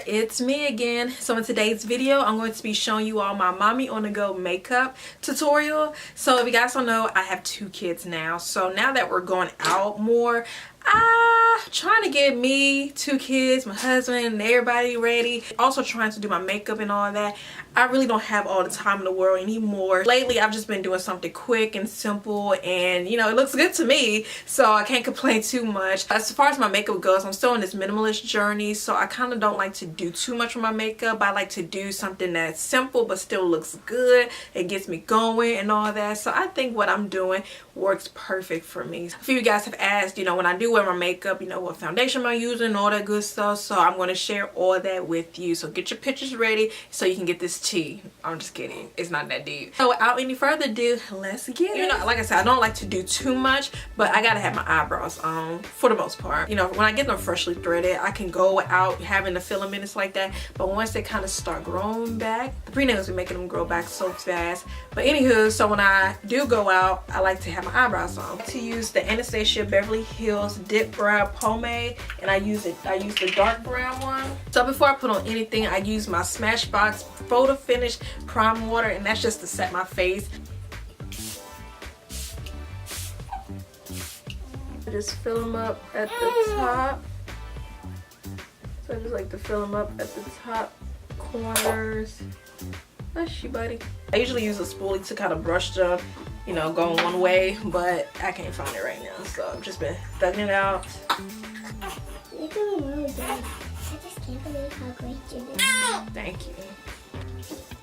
it's me again. So in today's video I'm going to be showing you all my mommy on the go makeup tutorial. So if you guys don't know, I have 2 kids now. So now that we're going out more, trying to get me, 2 kids, my husband, and everybody ready. Also trying to do my makeup and all that. I really don't have all the time in the world anymore. Lately I've just been doing something quick and simple, and you know, it looks good to me, so I can't complain too much. As far as my makeup goes, I'm still on this minimalist journey, so I kind of don't like to do too much with my makeup. I like to do something that's simple but still looks good. It gets me going and all that. So I think what I'm doing works perfect for me. A few of you guys have asked, you know, when I do wear my makeup, you know, what foundation am I using, all that good stuff. So I'm going to share all that with you. So get your pictures ready so you can get this tea. I'm just kidding. It's not that deep. So without any further ado, let's get it. You know, like I said, I don't like to do too much, but I gotta have my eyebrows on for the most part. You know, when I get them freshly threaded, I can go without having the filaments like that. But once they kind of start growing back, the prenatals be making them grow back so fast. But anywho, so when I do go out, I like to have my eyebrows on. I like to use the Anastasia Beverly Hills Dip Brow Pomade, and I use the dark brown one. So before I put on anything, I use my Smashbox Photo Finish Prime Water, and that's just to set my face. I just fill them up at the top. So I just like to fill them up at the top corners. Bless you, buddy. I usually use a spoolie to kind of brush them, you know, going one way, but I can't find it right now, so I've just been thugging it out. You're doing really good. I just can't believe how great you did. Thank you.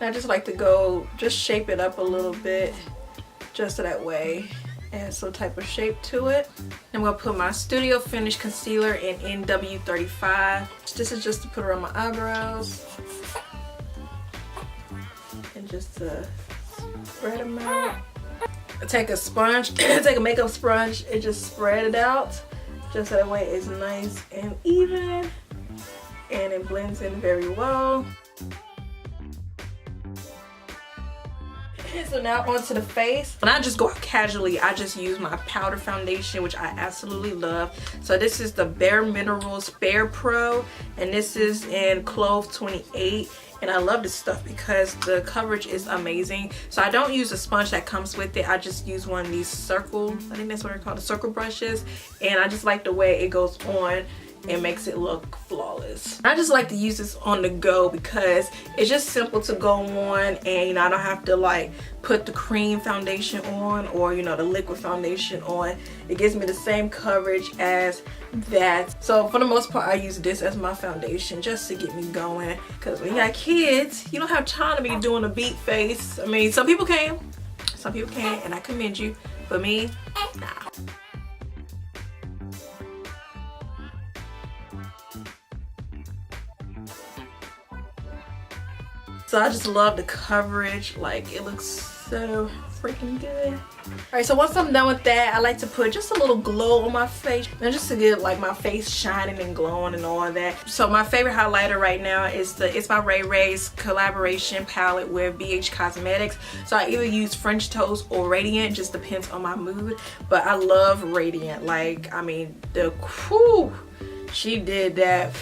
I just like to go, just shape it up a little bit, just so that way it has some type of shape to it. I'm gonna put my Studio Finish Concealer in NW35. This is just to put around my eyebrows. And just to spread them out. I take a sponge, take a makeup sponge, and just spread it out. Just so that way it's nice and even. And it blends in very well. So now onto the face. When I just go out casually, I just use my powder foundation, which I absolutely love. So this is the Bare Minerals Fair Pro, and this is in Clove 28. And I love this stuff because the coverage is amazing. So I don't use a sponge that comes with it. I just use one of these circle, I think that's what they're called, the circle brushes. And I just like the way it goes on. It makes it look flawless. I just like to use this on the go because it's just simple to go on, and you know, I don't have to like put the cream foundation on or, you know, the liquid foundation on. It gives me the same coverage as that. So for the most part, I use this as my foundation just to get me going, because when you got kids, you don't have time to be doing a beat face. I mean, some people can, and I commend you, but me, nah. So I just love the coverage, like it looks so freaking good. Alright, so once I'm done with that, I like to put just a little glow on my face, and just to get like my face shining and glowing and all that. So my favorite highlighter right now is It's by Ray Ray's collaboration palette with BH Cosmetics. So I either use French Toast or Radiant, just depends on my mood. But I love Radiant. Like, I mean, she did that.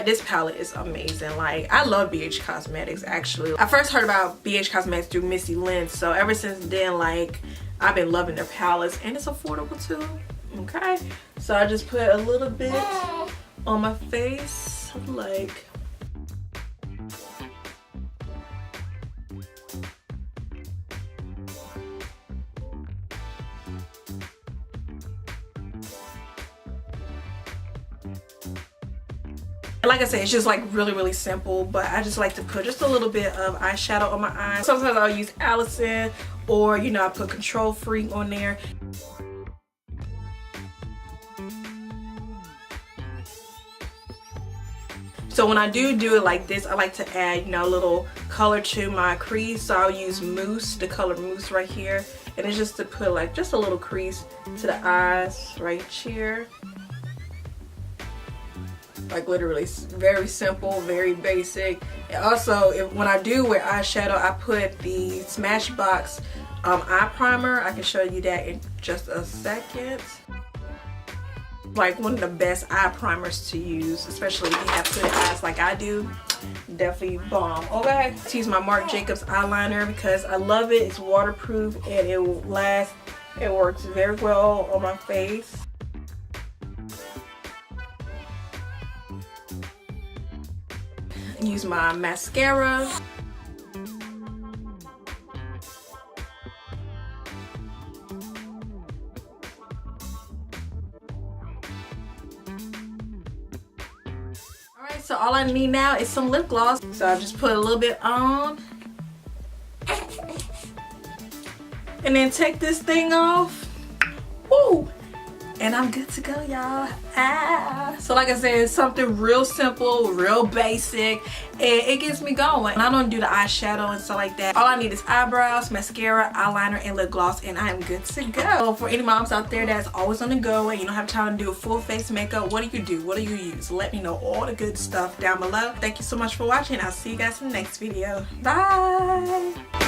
This palette is amazing. Like, I love BH Cosmetics actually. I first heard about BH Cosmetics through Missy Lynch, so ever since then, like, I've been loving their palettes, and it's affordable too. Okay, so I just put a little bit on my face, like. Like I said, it's just like really simple, but I just like to put just a little bit of eyeshadow on my eyes. Sometimes I'll use Allison, or you know, I put Control Freak on there. So when I do it like this, I like to add, you know, a little color to my crease. So I'll use Mousse, the color Mousse right here, and it's just to put like just a little crease to the eyes right here. Like literally very simple, very basic. And also, when I do wear eyeshadow, I put the Smashbox eye primer. I can show you that in just a second. like one of the best eye primers to use, especially if you have good eyes like I do. Definitely bomb. Okay, let's use my Marc Jacobs eyeliner because I love it. It's waterproof and it will last. It works very well on my face. Use my mascara. Alright, so all I need now is some lip gloss. So I just put a little bit on. And then take this thing off. Woo! And I'm good to go, y'all. So like I said, it's something real simple, real basic, and it gets me going. I don't do the eyeshadow and stuff like that. All I need is eyebrows, mascara, eyeliner, and lip gloss, and I am good to go. So for any moms out there that's always on the go and you don't have time to do a full face makeup, what do you do? What do you use? Let me know all the good stuff down below. Thank you so much for watching. I'll see you guys in the next video. Bye!